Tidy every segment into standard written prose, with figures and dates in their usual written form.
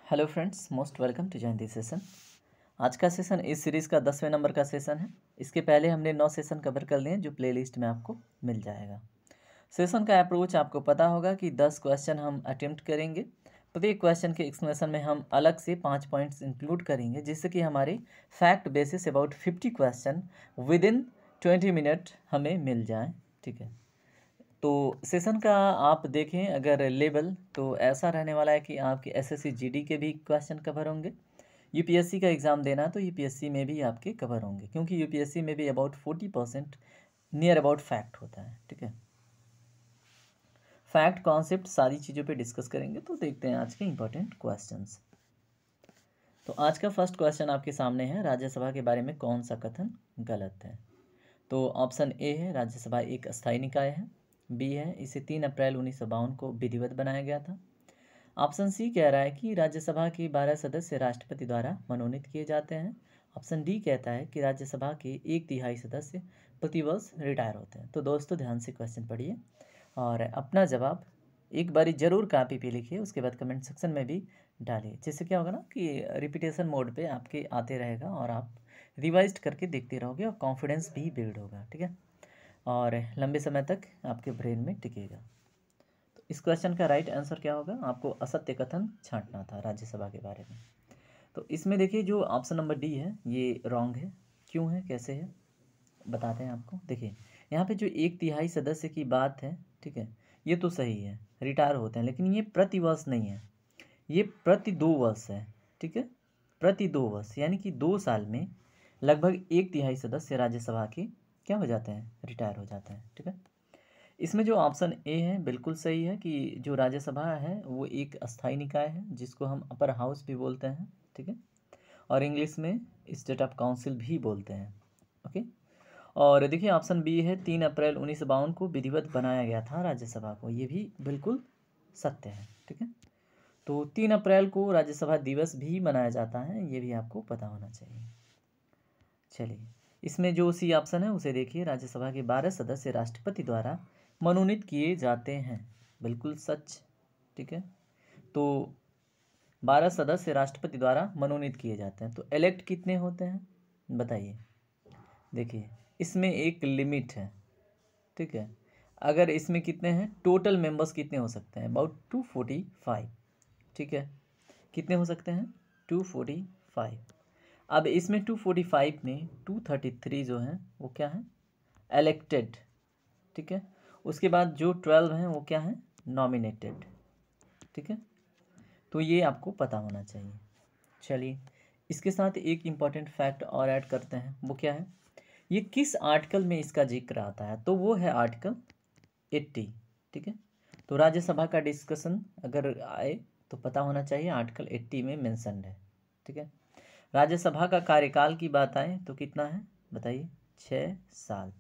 Hello friends, most welcome to join this session. आज का session इस सीरीज़ का 10वें नंबर का सेशन है। इसके पहले हमने 9 सेशन कवर कर लिए हैं जो प्लेलिस्ट में आपको मिल जाएगा। सेशन का अप्रोच आपको पता होगा कि 10 क्वेश्चन हम अटेम्प्ट करेंगे। प्रत्येक क्वेश्चन के एक्सप्लेनेशन में हम अलग से 5 पॉइंट्स इंक्लूड करेंगे, जिससे कि हमारे fact basis about 50 question with in 20 minute हमें मिल जाए। ठीक है, तो सेशन का आप देखें अगर लेवल तो ऐसा रहने वाला है कि आपके एसएससी जीडी के भी क्वेश्चन कवर होंगे। यूपीएससी का एग्ज़ाम देना है तो यूपीएससी में भी आपके कवर होंगे, क्योंकि यूपीएससी में भी अबाउट 40% नियर अबाउट फैक्ट होता है। ठीक है, फैक्ट कॉन्सेप्ट सारी चीज़ों पे डिस्कस करेंगे। तो देखते हैं आज के इंपॉर्टेंट क्वेश्चंस। तो आज का फर्स्ट क्वेश्चन आपके सामने है, राज्यसभा के बारे में कौन सा कथन गलत है। तो ऑप्शन ए है, राज्यसभा एक अस्थायी निकाय है। बी है, इसे 3 अप्रैल 1952 को विधिवत बनाया गया था। ऑप्शन सी कह रहा है कि राज्यसभा के 12 सदस्य राष्ट्रपति द्वारा मनोनीत किए जाते हैं। ऑप्शन डी कहता है कि राज्यसभा के 1/3 सदस्य प्रतिवर्ष रिटायर होते हैं। तो दोस्तों ध्यान से क्वेश्चन पढ़िए और अपना जवाब एक बारी ज़रूर कॉपी पे लिखिए, उसके बाद कमेंट सेक्शन में भी डालिए, जिससे क्या होगा ना कि रिपीटेशन मोड पे आपके आते रहेगा और आप रिवाइज करके देखते रहोगे और कॉन्फिडेंस भी बिल्ड होगा। ठीक है, और लंबे समय तक आपके ब्रेन में टिकेगा। तो इस क्वेश्चन का राइट आंसर क्या होगा, आपको असत्य कथन छांटना था राज्यसभा के बारे में। तो इसमें देखिए जो ऑप्शन नंबर डी है ये रॉन्ग है। क्यों है, कैसे है, बताते हैं आपको। देखिए यहाँ पे जो 1/3 सदस्य की बात है, ठीक है, ये तो सही है, रिटायर होते हैं, लेकिन ये प्रतिवर्ष नहीं है, ये प्रति 2 वर्ष है। ठीक है, प्रति 2 वर्ष यानी कि 2 साल में लगभग 1/3 सदस्य राज्यसभा के क्या हो जाते हैं, रिटायर हो जाते हैं। ठीक है, इसमें जो ऑप्शन ए है बिल्कुल सही है कि जो राज्यसभा है वो एक अस्थायी निकाय है, जिसको हम अपर हाउस भी बोलते हैं। ठीक है, और इंग्लिश में स्टेट ऑफ काउंसिल भी बोलते हैं। ओके, और देखिए ऑप्शन बी है, 3 अप्रैल 1952 को विधिवत बनाया गया था राज्यसभा को, ये भी बिल्कुल सत्य है। ठीक है, तो 3 अप्रैल को राज्यसभा दिवस भी मनाया जाता है, ये भी आपको पता होना चाहिए। चलिए, इसमें जो सी ऑप्शन है उसे देखिए, राज्यसभा के 12 सदस्य राष्ट्रपति द्वारा मनोनीत किए जाते हैं, बिल्कुल सच। ठीक है, तो 12 सदस्य राष्ट्रपति द्वारा मनोनीत किए जाते हैं, तो इलेक्ट कितने होते हैं बताइए। देखिए इसमें एक लिमिट है। ठीक है, अगर इसमें कितने हैं, टोटल मेंबर्स कितने हो सकते हैं, अबाउट 245। ठीक है, कितने हो सकते हैं, 245। अब इसमें 245 में 233 जो हैं वो क्या है, इलेक्टेड। ठीक है, उसके बाद जो 12 हैं वो क्या है, नॉमिनेटेड। ठीक है, तो ये आपको पता होना चाहिए। चलिए, इसके साथ एक इम्पॉर्टेंट फैक्ट और ऐड करते हैं, वो क्या है, ये किस आर्टिकल में इसका जिक्र आता है, तो वो है आर्टिकल 80। ठीक है, तो राज्यसभा का डिस्कशन अगर आए तो पता होना चाहिए आर्टिकल 80 में मेंशन्ड है। ठीक है, राज्यसभा का कार्यकाल की बात आए तो कितना है बताइए, 6 साल।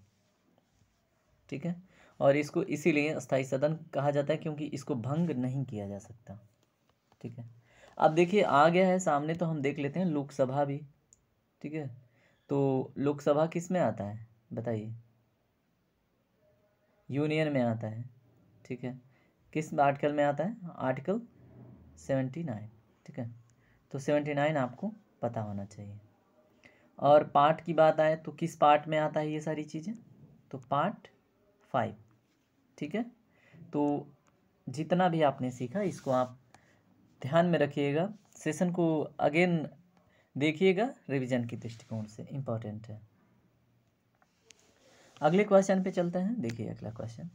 ठीक है, और इसको इसीलिए अस्थायी सदन कहा जाता है क्योंकि इसको भंग नहीं किया जा सकता। ठीक है, अब देखिए आ गया है सामने, तो हम देख लेते हैं लोकसभा भी। ठीक है, तो लोकसभा किस में आता है बताइए, यूनियन में आता है। ठीक है, किस आर्टिकल में आता है, आर्टिकल 79। ठीक है, तो 79 आपको पता होना चाहिए। और पार्ट की बात आए तो किस पार्ट में आता है ये सारी चीज़ें, तो पार्ट 5। ठीक है, तो जितना भी आपने सीखा इसको आप ध्यान में रखिएगा, सेशन को अगेन देखिएगा, रिवीजन की दृष्टिकोण से इम्पोर्टेंट है। अगले क्वेश्चन पे चलते हैं। देखिए अगला क्वेश्चन,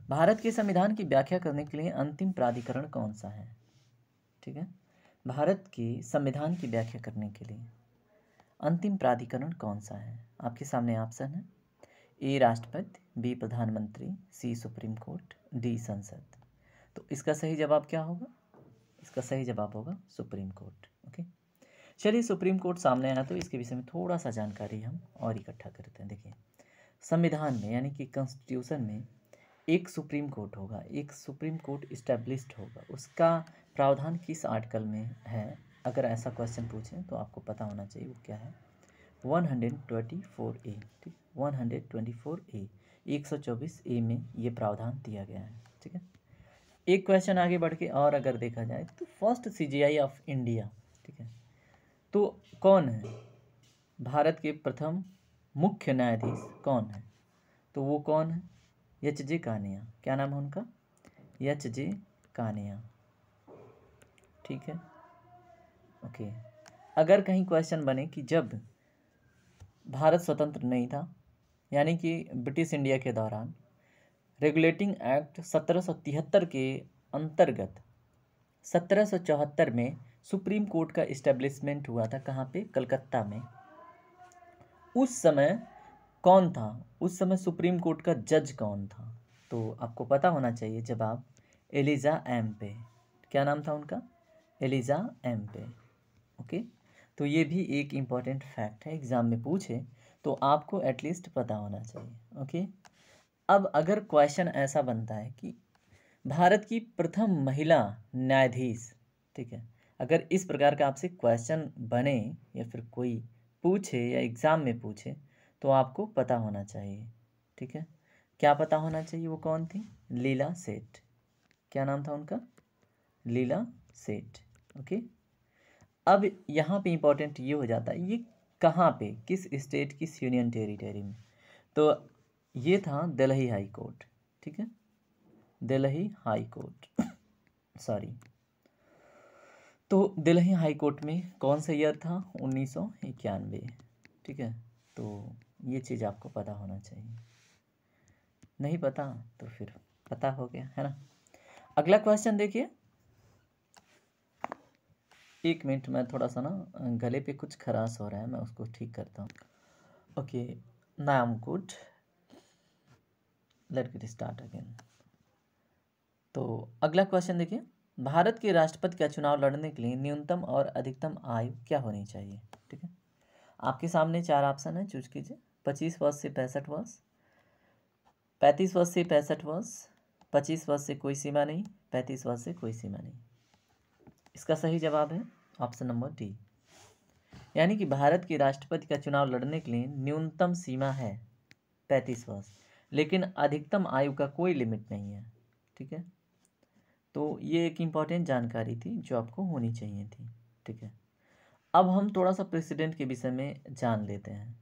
भारत के संविधान की व्याख्या करने के लिए अंतिम प्राधिकरण कौन सा है। ठीक है, भारत के संविधान की व्याख्या करने के लिए अंतिम प्राधिकरण कौन सा है, आपके सामने ऑप्शन है, ए राष्ट्रपति, बी प्रधानमंत्री, सी सुप्रीम कोर्ट, डी संसद। तो इसका सही जवाब क्या होगा, इसका सही जवाब होगा सुप्रीम कोर्ट। ओके, चलिए सुप्रीम कोर्ट सामने आया तो इसके विषय में थोड़ा सा जानकारी हम और इकट्ठा करते हैं। देखिए संविधान में यानी कि कॉन्स्टिट्यूशन में एक सुप्रीम कोर्ट होगा, एक सुप्रीम कोर्ट इस्टेब्लिश्ड होगा, उसका प्रावधान किस आर्टिकल में है, अगर ऐसा क्वेश्चन पूछें तो आपको पता होना चाहिए वो क्या है, 124A। ठीक, 124A, 124A में ये प्रावधान दिया गया है। ठीक है, एक क्वेश्चन आगे बढ़ के और अगर देखा जाए तो फर्स्ट सीजीआई ऑफ इंडिया, ठीक है, तो कौन है भारत के प्रथम मुख्य न्यायाधीश कौन है? तो वो कौन है? एच.जे. कानिया। क्या नाम है उनका? एच.जे. कानिया, ठीक है, ओके। अगर कहीं क्वेश्चन बने कि जब भारत स्वतंत्र नहीं था, यानी कि ब्रिटिश इंडिया के दौरान, रेगुलेटिंग एक्ट 1773 के अंतर्गत 1774 में सुप्रीम कोर्ट का इस्टेब्लिशमेंट हुआ था। कहाँ पे? कलकत्ता में। उस समय कौन था? उस समय सुप्रीम कोर्ट का जज कौन था? तो आपको पता होना चाहिए जवाब एलिजा एम्पे। क्या नाम था उनका? एलिजा एम्पे, ओके। तो ये भी एक इम्पॉर्टेंट फैक्ट है, एग्ज़ाम में पूछे तो आपको एटलीस्ट पता होना चाहिए, ओके। अब अगर क्वेश्चन ऐसा बनता है कि भारत की प्रथम महिला न्यायाधीश, ठीक है, अगर इस प्रकार का आपसे क्वेश्चन बने या फिर कोई पूछे या एग्ज़ाम में पूछे तो आपको पता होना चाहिए, ठीक है। क्या पता होना चाहिए? वो कौन थी? लीला सेठ। क्या नाम था उनका? लीला सेठ, ओके। अब यहाँ पे इम्पोर्टेंट ये हो जाता है, ये कहाँ पे, किस स्टेट, किस यूनियन टेरिटरी में? तो ये था दिल्ली हाई कोर्ट, ठीक है, दिल्ली हाई कोर्ट सॉरी। तो दिल्ली हाई कोर्ट में कौन सा ईयर था? 1991, ठीक है। तो ये चीज़ आपको पता होना चाहिए, नहीं पता तो फिर पता हो गया, है ना। अगला क्वेश्चन देखिए। एक मिनट, मैं थोड़ा सा ना गले पे कुछ खराश हो रहा है, मैं उसको ठीक करता हूँ। Okay, now I am good, let get start again. तो अगला क्वेश्चन देखिए, भारत के राष्ट्रपति का चुनाव लड़ने के लिए न्यूनतम और अधिकतम आयु क्या होनी चाहिए? ठीक है, आपके सामने चार ऑप्शन है, चूज कीजिए। 25 वर्ष से 65 वर्ष, 35 वर्ष से 65 वर्ष, 25 वर्ष से कोई सीमा नहीं, 35 वर्ष से कोई सीमा नहीं। इसका सही जवाब है ऑप्शन नंबर डी, यानी कि भारत के राष्ट्रपति का चुनाव लड़ने के लिए न्यूनतम सीमा है 35 वर्ष, लेकिन अधिकतम आयु का कोई लिमिट नहीं है, ठीक है। तो ये एक इम्पॉर्टेंट जानकारी थी जो आपको होनी चाहिए थी, ठीक है। अब हम थोड़ा सा प्रेसिडेंट के विषय में जान लेते हैं,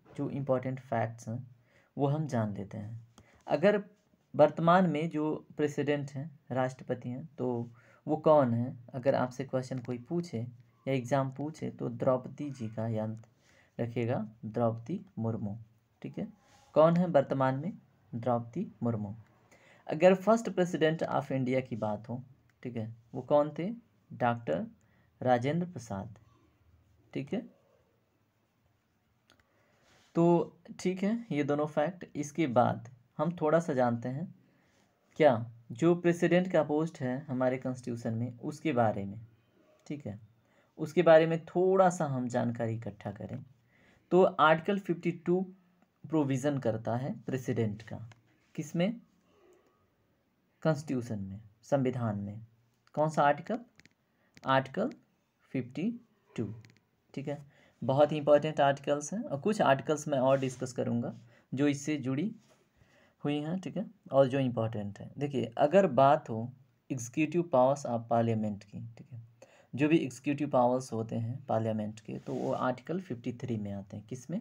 जो इम्पोर्टेंट फैक्ट्स हैं वो हम जान लेते हैं। अगर वर्तमान में जो प्रेसिडेंट हैं, राष्ट्रपति हैं, तो वो कौन है? अगर आपसे क्वेश्चन कोई पूछे या एग्ज़ाम पूछे तो द्रौपदी जी का याद रखिएगा, द्रौपदी मुर्मू, ठीक है। कौन है वर्तमान में? द्रौपदी मुर्मू। अगर फर्स्ट प्रेसिडेंट ऑफ इंडिया की बात हो, ठीक है, वो कौन थे? डॉक्टर राजेंद्र प्रसाद, ठीक है। तो ठीक है, ये दोनों फैक्ट। इसके बाद हम थोड़ा सा जानते हैं क्या, जो प्रेसिडेंट का पोस्ट है हमारे कॉन्स्टिट्यूशन में, उसके बारे में, ठीक है, उसके बारे में थोड़ा सा हम जानकारी इकट्ठा करें। तो आर्टिकल 52 प्रोविज़न करता है प्रेसिडेंट का, किसमें? कॉन्स्टिट्यूशन में, संविधान में। कौन सा आर्टिकल? आर्टिकल 52, ठीक है। बहुत ही इंपॉर्टेंट आर्टिकल्स हैं, और कुछ आर्टिकल्स मैं और डिस्कस करूंगा जो इससे जुड़ी हुई हैं, ठीक है, और जो इम्पोर्टेंट है। देखिए, अगर बात हो एग्जीक्यूटिव पावर्स ऑफ पार्लियामेंट की, ठीक है, जो भी एग्जीक्यूटिव पावर्स होते हैं पार्लियामेंट के, तो वो आर्टिकल 53 में आते हैं। किस में?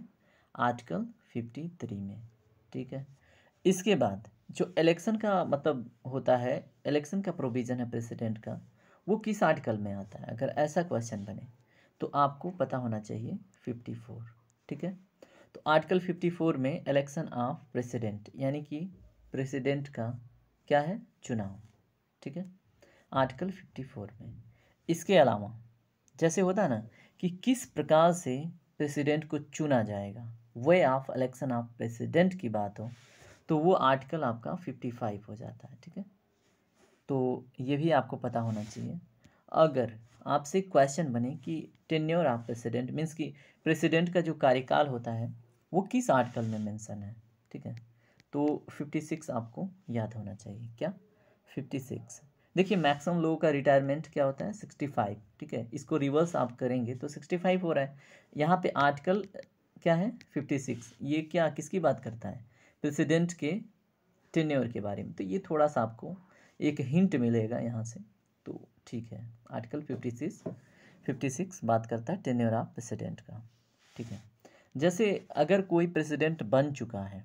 आर्टिकल 53 में, ठीक है। इसके बाद जो इलेक्शन का मतलब होता है, इलेक्शन का प्रोविज़न है प्रेसिडेंट का, वो किस आर्टिकल में आता है? अगर ऐसा क्वेश्चन बने तो आपको पता होना चाहिए 54, ठीक है। तो आर्टिकल 54 में इलेक्शन ऑफ प्रेसिडेंट, यानी कि प्रेसिडेंट का क्या है? चुनाव, ठीक है, आर्टिकल 54 में। इसके अलावा जैसे होता है ना कि किस प्रकार से प्रेसिडेंट को चुना जाएगा, way of election of president की बात हो, तो वो आर्टिकल आपका 55 हो जाता है, ठीक है। तो ये भी आपको पता होना चाहिए। अगर आपसे क्वेश्चन बने कि टेन्योर ऑफ प्रेसिडेंट मीन्स कि प्रेसिडेंट का जो कार्यकाल होता है वो किस आर्टिकल में मेंशन है, ठीक है, तो 56 आपको याद होना चाहिए। क्या? 56। देखिए, मैक्सिमम लोगों का रिटायरमेंट क्या होता है? 65, ठीक है। इसको रिवर्स आप करेंगे तो 65 हो रहा है। यहाँ पे आर्टिकल क्या है? 56। ये क्या, किसकी बात करता है? प्रेसिडेंट के टेन्योर के बारे में। तो ये थोड़ा सा आपको एक हिंट मिलेगा यहाँ से, तो ठीक है। आर्टिकल 56 बात करता है टेन्योर ऑफ प्रेसिडेंट का, ठीक है। जैसे अगर कोई प्रेसिडेंट बन चुका है,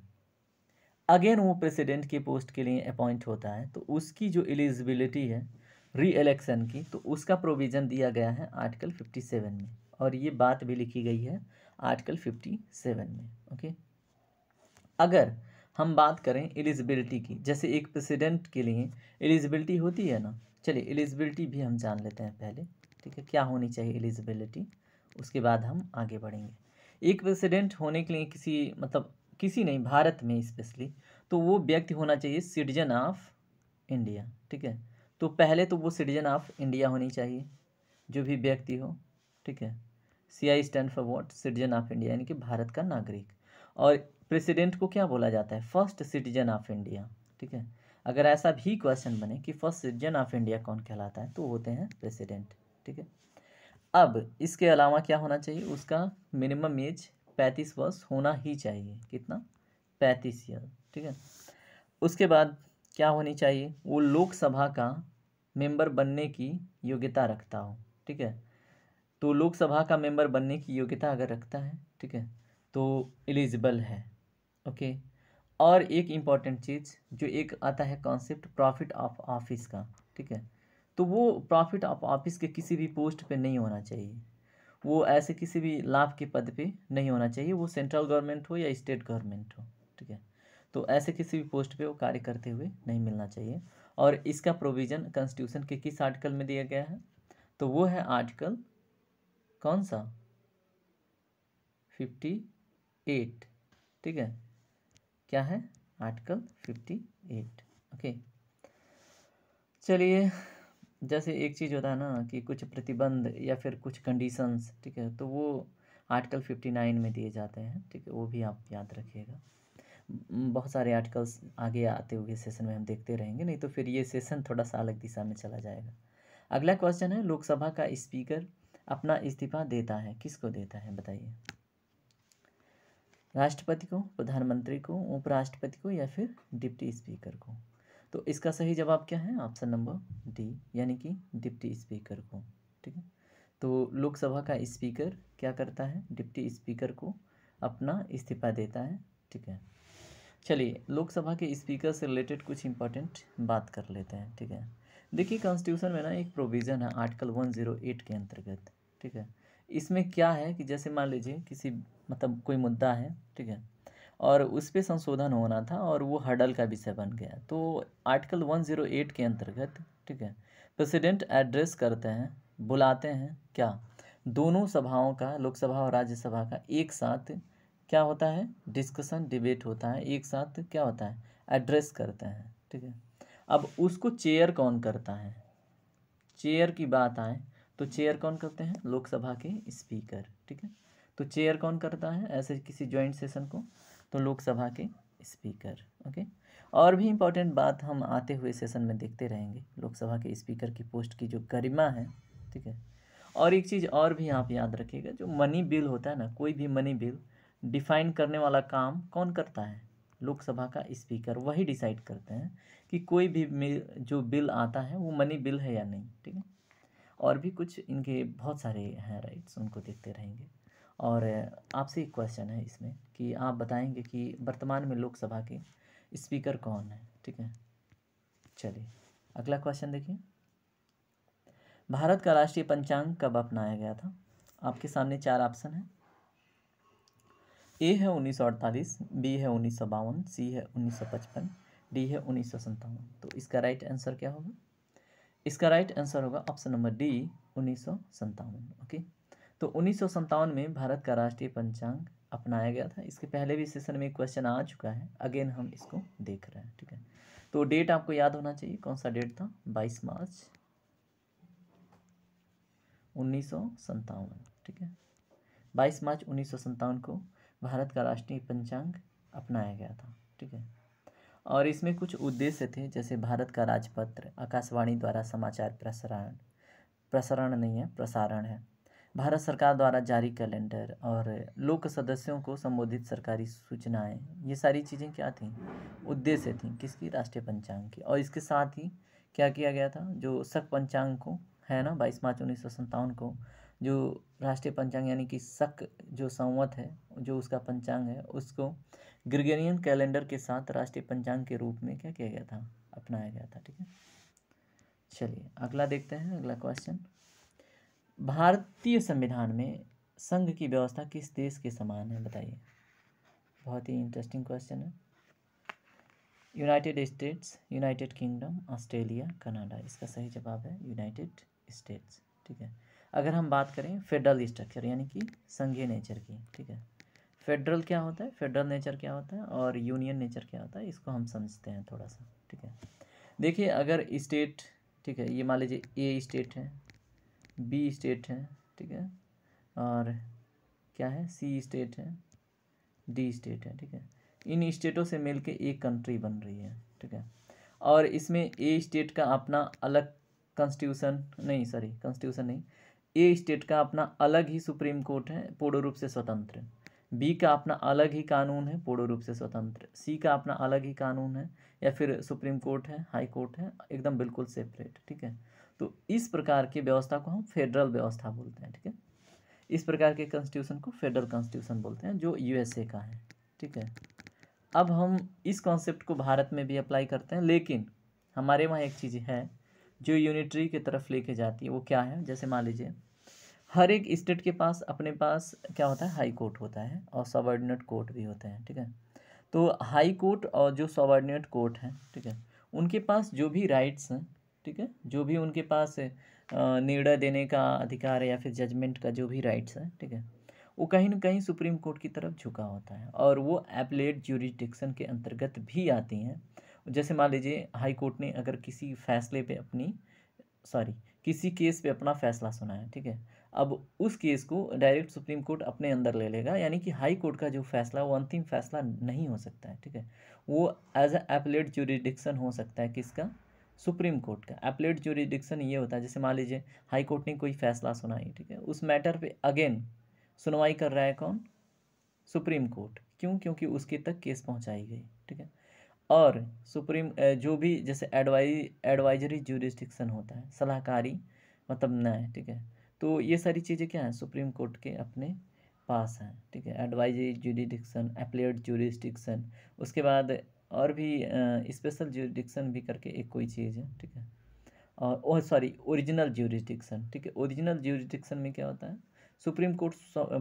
अगेन वो प्रेसिडेंट की पोस्ट के लिए अपॉइंट होता है, तो उसकी जो एलिजिबिलिटी है री इलेक्शन की, तो उसका प्रोविज़न दिया गया है आर्टिकल 57 में, और ये बात भी लिखी गई है आर्टिकल 57 में, ओके। अगर हम बात करें एलिजिबिलिटी की, जैसे एक प्रेसिडेंट के लिए एलिजिबिलिटी होती है ना, चलिए एलिजिबिलिटी भी हम जान लेते हैं पहले, ठीक है। क्या होनी चाहिए एलिजिबिलिटी, उसके बाद हम आगे बढ़ेंगे। एक प्रेसिडेंट होने के लिए किसी, मतलब किसी नहीं, भारत में स्पेशली, तो वो व्यक्ति होना चाहिए सिटीजन ऑफ इंडिया, ठीक है। तो पहले तो वो सिटीजन ऑफ इंडिया होनी चाहिए, जो भी व्यक्ति हो, ठीक है। CI stand for what, citizen of India, यानी कि भारत का नागरिक। और प्रेसिडेंट को क्या बोला जाता है, फर्स्ट सिटीजन ऑफ इंडिया, ठीक है। अगर ऐसा भी क्वेश्चन बने कि फर्स्ट सिटीजन ऑफ इंडिया कौन कहलाता है, तो होते हैं प्रेसिडेंट, ठीक है। अब इसके अलावा क्या होना चाहिए, उसका मिनिमम एज 35 वर्ष होना ही चाहिए, कितना, 35 ईयर, ठीक है। उसके बाद क्या होनी चाहिए, वो लोकसभा का मेंबर बनने की योग्यता रखता हो, ठीक है। तो लोकसभा का मेंबर बनने की योग्यता अगर रखता है, ठीक है, तो एलिजिबल है, ओके। और एक इम्पॉर्टेंट चीज़ जो एक आता है कॉन्सेप्ट प्रॉफिट ऑफ ऑफिस का, ठीक है। तो वो प्रॉफिट ऑफ ऑफिस के किसी भी पोस्ट पे नहीं होना चाहिए, वो ऐसे किसी भी लाभ के पद पे नहीं होना चाहिए, वो सेंट्रल गवर्नमेंट हो या स्टेट गवर्नमेंट हो, ठीक है। तो ऐसे किसी भी पोस्ट पे वो कार्य करते हुए नहीं मिलना चाहिए। और इसका प्रोविज़न कॉन्स्टिट्यूशन के किस आर्टिकल में दिया गया है, तो वो है आर्टिकल कौन सा, 58, ठीक है। क्या है, आर्टिकल 58, ओके। चलिए, जैसे एक चीज़ होता है ना कि कुछ प्रतिबंध या फिर कुछ कंडीशंस, ठीक है, तो वो आर्टिकल 59 में दिए जाते हैं, ठीक है, वो भी आप याद रखिएगा। बहुत सारे आर्टिकल्स आगे आते हुए सेशन में हम देखते रहेंगे, नहीं तो फिर ये सेशन थोड़ा सा अलग दिशा में चला जाएगा। अगला क्वेश्चन है, लोकसभा का स्पीकर अपना इस्तीफा देता है, किसको देता है बताइए, राष्ट्रपति को, प्रधानमंत्री को, उपराष्ट्रपति को, या फिर डिप्टी स्पीकर को। तो इसका सही जवाब क्या है, ऑप्शन नंबर डी, यानी कि डिप्टी स्पीकर को, ठीक है। तो लोकसभा का स्पीकर क्या करता है, डिप्टी स्पीकर को अपना इस्तीफा देता है, ठीक है। चलिए, लोकसभा के स्पीकर से रिलेटेड कुछ इंपॉर्टेंट बात कर लेते हैं, ठीक है। देखिए, कॉन्स्टिट्यूशन में ना एक प्रोविज़न है आर्टिकल 108 के अंतर्गत, ठीक है। इसमें क्या है कि जैसे मान लीजिए किसी, मतलब कोई मुद्दा है, ठीक है, और उस पर संशोधन होना था और वो हर्डल का विषय बन गया, तो आर्टिकल 108 के अंतर्गत, ठीक है, प्रेसिडेंट एड्रेस करते हैं, बुलाते हैं क्या, दोनों सभाओं का, लोकसभा और राज्यसभा का एक साथ क्या होता है, डिस्कशन डिबेट होता है, एक साथ क्या होता है, एड्रेस करते हैं, ठीक है। अब उसको चेयर कौन करता है, चेयर की बात आए तो चेयर कौन करते हैं, लोकसभा के स्पीकर, ठीक है। तो चेयर कौन करता है ऐसे किसी ज्वाइंट सेशन को, तो लोकसभा के स्पीकर, ओके। और भी इम्पोर्टेंट बात हम आते हुए सेशन में देखते रहेंगे, लोकसभा के स्पीकर की पोस्ट की जो गरिमा है, ठीक है। और एक चीज़ और भी आप याद रखिएगा, जो मनी बिल होता है ना, कोई भी मनी बिल डिफाइन करने वाला काम कौन करता है, लोकसभा का स्पीकर, वही डिसाइड करते हैं कि कोई भी जो बिल आता है वो मनी बिल है या नहीं, ठीक है। और भी कुछ इनके बहुत सारे हैं राइट्स, उनको देखते रहेंगे। और आपसे एक क्वेश्चन है इसमें कि आप बताएंगे कि वर्तमान में लोकसभा के स्पीकर कौन है, ठीक है। चलिए, अगला क्वेश्चन देखिए, भारत का राष्ट्रीय पंचांग कब अपनाया गया था, आपके सामने 4 ऑप्शन है। ए है 1948, बी है 1952, सी है 1955, डी है 1957। तो इसका राइट आंसर क्या होगा, इसका राइट आंसर होगा ऑप्शन नंबर डी, 1957, ओके। तो 1957 में भारत का राष्ट्रीय पंचांग अपनाया गया था। इसके पहले भी सेशन में क्वेश्चन आ चुका है, अगेन हम इसको देख रहे हैं, ठीक है। तो डेट आपको याद होना चाहिए, कौन सा डेट था, 22 मार्च 1957, ठीक है। 22 मार्च 1957 को भारत का राष्ट्रीय पंचांग अपनाया गया था, ठीक है। और इसमें कुछ उद्देश्य थे, जैसे भारत का राजपत्र, आकाशवाणी द्वारा समाचार प्रसारण नहीं है, प्रसारण है, भारत सरकार द्वारा जारी कैलेंडर, और लोक सदस्यों को संबोधित सरकारी सूचनाएं, ये सारी चीज़ें क्या थीं, उद्देश्य थीं किसकी, राष्ट्रीय पंचांग की। और इसके साथ ही क्या किया गया था, जो शक पंचांग को है ना 22 मार्च 1957 को जो राष्ट्रीय पंचांग यानी कि शक जो संवत है, जो उसका पंचांग है, उसको ग्रेगोरियन कैलेंडर के साथ राष्ट्रीय पंचांग के रूप में क्या किया गया था, अपनाया गया था। ठीक है, चलिए अगला देखते हैं। अगला क्वेश्चन, भारतीय संविधान में संघ की व्यवस्था किस देश के समान है, बताइए। बहुत ही इंटरेस्टिंग क्वेश्चन है। United states, United kingdom, Australia, Canada. इसका सही जवाब है यूनाइटेड स्टेट्स। ठीक है, अगर हम बात करें फेडरल स्ट्रक्चर यानी कि संघीय नेचर की, ठीक है, फेडरल क्या होता है, फेडरल नेचर क्या होता है और यूनियन नेचर क्या होता है, इसको हम समझते हैं थोड़ा सा। ठीक है, देखिए अगर स्टेट, ठीक है, ये मान लीजिए ए स्टेट है, बी स्टेट है, ठीक है, और क्या है, सी स्टेट है, डी स्टेट है। ठीक है, इन स्टेटों से मिलके एक कंट्री बन रही है। ठीक है, और इसमें ए स्टेट का अपना अलग कॉन्स्टिट्यूशन नहीं, सॉरी कॉन्स्टिट्यूशन नहीं, ए स्टेट का अपना अलग ही सुप्रीम कोर्ट है पूर्ण रूप से स्वतंत्र, बी का अपना अलग ही कानून है पूर्ण रूप से स्वतंत्र, सी का अपना अलग ही कानून है, या फिर सुप्रीम कोर्ट है, हाई कोर्ट है, एकदम बिल्कुल सेपरेट। ठीक है, तो इस प्रकार की व्यवस्था को हम फेडरल व्यवस्था बोलते हैं। ठीक है, इस प्रकार के कॉन्स्टिट्यूशन को फेडरल कॉन्स्टिट्यूशन बोलते हैं जो यूएसए का है। ठीक है, अब हम इस कॉन्सेप्ट को भारत में भी अप्लाई करते हैं, लेकिन हमारे वहाँ एक चीज़ है जो यूनिटरी की तरफ लेके जाती है। वो क्या है, जैसे मान लीजिए हर एक स्टेट के पास अपने पास क्या होता है, हाई कोर्ट होता है और सबऑर्डिनेट कोर्ट भी होते हैं। ठीक है, तो हाई कोर्ट और जो सबऑर्डिनेट कोर्ट हैं, ठीक है, उनके पास जो भी राइट्स हैं, ठीक है, जो भी उनके पास निर्णय देने का अधिकार है या फिर जजमेंट का जो भी राइट्स है, ठीक है, वो कहीं ना कहीं सुप्रीम कोर्ट की तरफ झुका होता है और वो एपलेट ज्यूरिसडिक्शन के अंतर्गत भी आती हैं। जैसे मान लीजिए हाई कोर्ट ने अगर किसी फैसले पे अपनी, सॉरी किसी केस पे अपना फैसला सुनाया, ठीक है, अब उस केस को डायरेक्ट सुप्रीम कोर्ट अपने अंदर ले लेगा, यानी कि हाई कोर्ट का जो फैसला वो अंतिम फैसला नहीं हो सकता है। ठीक है, वो एज अ एपलेट ज्यूरिसडिक्शन हो सकता है, किसका, सुप्रीम कोर्ट का। एपलेट ज्यूरिसडिक्शन ये होता है, जैसे मान लीजिए हाई कोर्ट ने कोई फैसला सुनाई, ठीक है, उस मैटर पे अगेन सुनवाई कर रहा है कौन, सुप्रीम कोर्ट। क्यों, क्योंकि उसके तक केस पहुंचाई गई। ठीक है, और सुप्रीम जो भी जैसे एडवाइजरी ज्यूरिसडिक्शन होता है, सलाहकारी मतलब न्याय। ठीक है, तो ये सारी चीज़ें क्या हैं, सुप्रीम कोर्ट के अपने पास हैं। ठीक है, एडवाइजरी ज्यूरिसडिक्शन, एपलेट ज्यूरिसडिक्शन, उसके बाद और भी स्पेशल ज्यूरिसडिक्शन भी करके एक कोई चीज़ है। ठीक है, और ओह सॉरी ओरिजिनल ज्यूरिसडिक्शन। ठीक है, ओरिजिनल ज्यूरिसडिक्शन में क्या होता है, सुप्रीम कोर्ट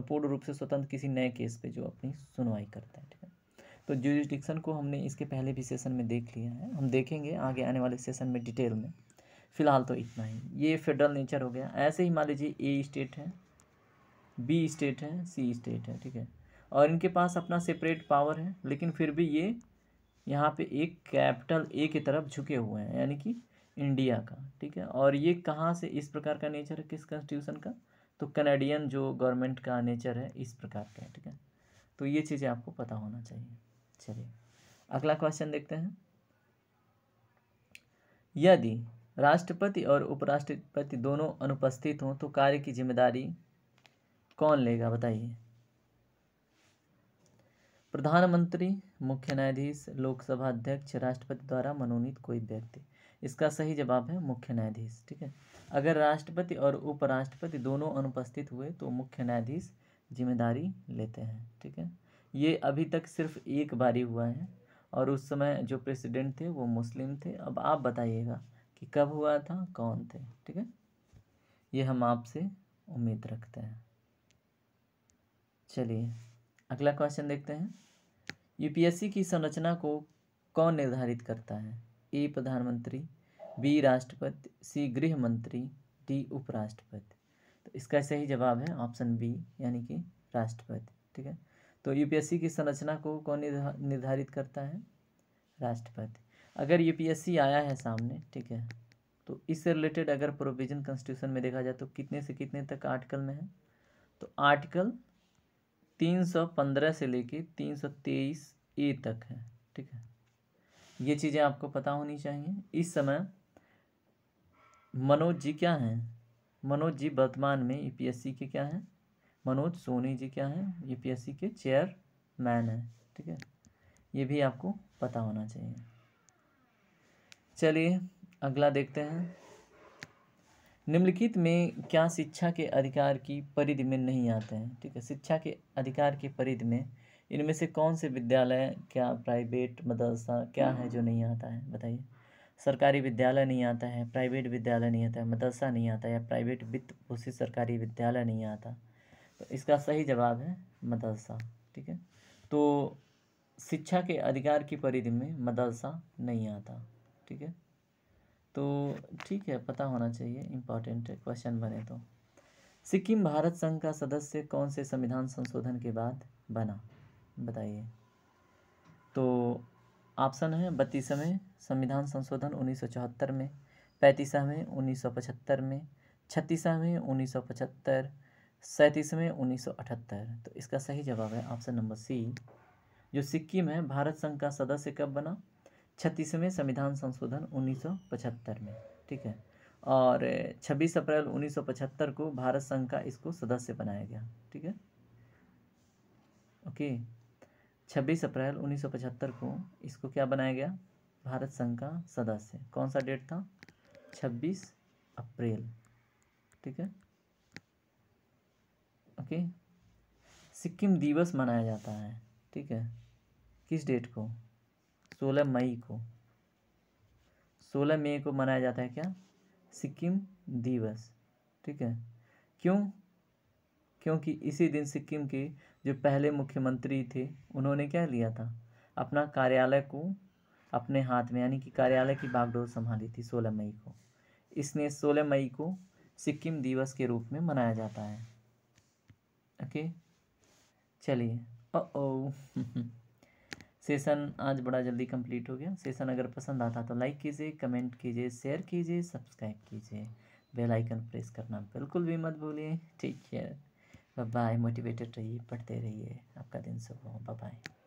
पूर्ण रूप से स्वतंत्र किसी नए केस पे जो अपनी सुनवाई करता है। ठीक है, तो ज्यूरिसडिक्शन को हमने इसके पहले भी सेशन में देख लिया है, हम देखेंगे आगे आने वाले सेशन में डिटेल में। फिलहाल तो इतना ही, ये फेडरल नेचर हो गया। ऐसे ही मान लीजिए ए स्टेट है, बी स्टेट है, सी स्टेट है, ठीक है, और इनके पास अपना सेपरेट पावर है, लेकिन फिर भी ये यहाँ पे एक कैपिटल ए की तरफ झुके हुए हैं, यानी कि इंडिया का। ठीक है, और ये कहाँ से इस प्रकार का नेचर है, किस कॉन्स्टिट्यूशन का, तो कनेडियन जो गवर्नमेंट का नेचर है इस प्रकार का है। ठीक है, तो ये चीज़ें आपको पता होना चाहिए। चलिए अगला क्वेश्चन देखते हैं। यदि राष्ट्रपति और उपराष्ट्रपति दोनों अनुपस्थित हों तो कार्य की जिम्मेदारी कौन लेगा, बताइए। प्रधानमंत्री, मुख्य न्यायाधीश, लोकसभा अध्यक्ष, राष्ट्रपति द्वारा मनोनीत कोई व्यक्ति। इसका सही जवाब है मुख्य न्यायाधीश। ठीक है, अगर राष्ट्रपति और उपराष्ट्रपति दोनों अनुपस्थित हुए तो मुख्य न्यायाधीश जिम्मेदारी लेते हैं। ठीक है, ये अभी तक सिर्फ एक बारी हुआ है और उस समय जो प्रेसिडेंट थे वो मुस्लिम थे। अब आप बताइएगा कि कब हुआ था, कौन थे। ठीक है, ये हम आपसे उम्मीद रखते हैं। चलिए अगला क्वेश्चन देखते हैं। यूपीएससी की संरचना को कौन निर्धारित करता है, ए प्रधानमंत्री, बी राष्ट्रपति, सी गृह मंत्री, डी उपराष्ट्रपति। तो इसका सही जवाब है ऑप्शन बी, यानी कि राष्ट्रपति। ठीक है, तो यूपीएससी की संरचना को कौन निर्धारित करता है, राष्ट्रपति। अगर यूपीएससी आया है सामने, ठीक है, तो इससे रिलेटेड अगर प्रोविजन कॉन्स्टिट्यूशन में देखा जाए तो कितने से कितने तक आर्टिकल में है, तो आर्टिकल 315 से लेके 323 ए तक है। ठीक है, ये चीज़ें आपको पता होनी चाहिए। इस समय मनोज जी क्या हैं, मनोज जी वर्तमान में यूपीएससी के क्या हैं, मनोज सोनी जी क्या हैं, यूपीएससी के चेयरमैन हैं। ठीक है, ये भी आपको पता होना चाहिए। चलिए अगला देखते हैं, निम्नलिखित में क्या शिक्षा के अधिकार की परिधि में नहीं आते हैं। ठीक है, शिक्षा के अधिकार की परिधि में इनमें से कौन से विद्यालय, क्या प्राइवेट मदरसा क्या है जो नहीं आता है, बताइए। सरकारी विद्यालय नहीं आता है, प्राइवेट विद्यालय नहीं आता है, मदरसा नहीं आता है, या प्राइवेट वित्त पोषित सरकारी विद्यालय नहीं आता। तो इसका सही जवाब है मदरसा। ठीक है, तो शिक्षा के अधिकार की परिधि में मदरसा नहीं आता। ठीक है, तो ठीक है, पता होना चाहिए, इम्पॉर्टेंट है, क्वेश्चन बने तो। सिक्किम भारत संघ का सदस्य कौन से संविधान संशोधन के बाद बना, बताइए। तो ऑप्शन है 32वें संविधान संशोधन 1974 में, 35वें 1975 में, 36वें 1975, 37वें 1978। तो इसका सही जवाब है ऑप्शन नंबर सी। जो सिक्किम है भारत संघ का सदस्य कब बना, 36वें संविधान संशोधन 1975 में। ठीक है, और 26 अप्रैल 1975 को भारत संघ का इसको सदस्य बनाया गया। ठीक है, ओके, 26 अप्रैल 1975 को इसको क्या बनाया गया, भारत संघ का सदस्य। कौन सा डेट था, 26 अप्रैल। ठीक है, ओके। सिक्किम दिवस मनाया जाता है, ठीक है, किस डेट को, 16 मई को। 16 मई को मनाया जाता है क्या, सिक्किम दिवस। ठीक है, क्यों, क्योंकि इसी दिन सिक्किम के जो पहले मुख्यमंत्री थे उन्होंने क्या लिया था, अपना कार्यालय को अपने हाथ में, यानी कि कार्यालय की बागडोर संभाली थी 16 मई को। इसलिए 16 मई को सिक्किम दिवस के रूप में मनाया जाता है। ओके, चलिए, ओ सेशन आज बड़ा जल्दी कंप्लीट हो गया। सेशन अगर पसंद आता तो लाइक कीजिए, कमेंट कीजिए, शेयर कीजिए, सब्सक्राइब कीजिए, बेल आइकन प्रेस करना बिल्कुल भी मत भूलिए। ठीक है, बाय बाय, मोटिवेटेड रहिए, पढ़ते रहिए, आपका दिन शुभ हो, बाय बाय।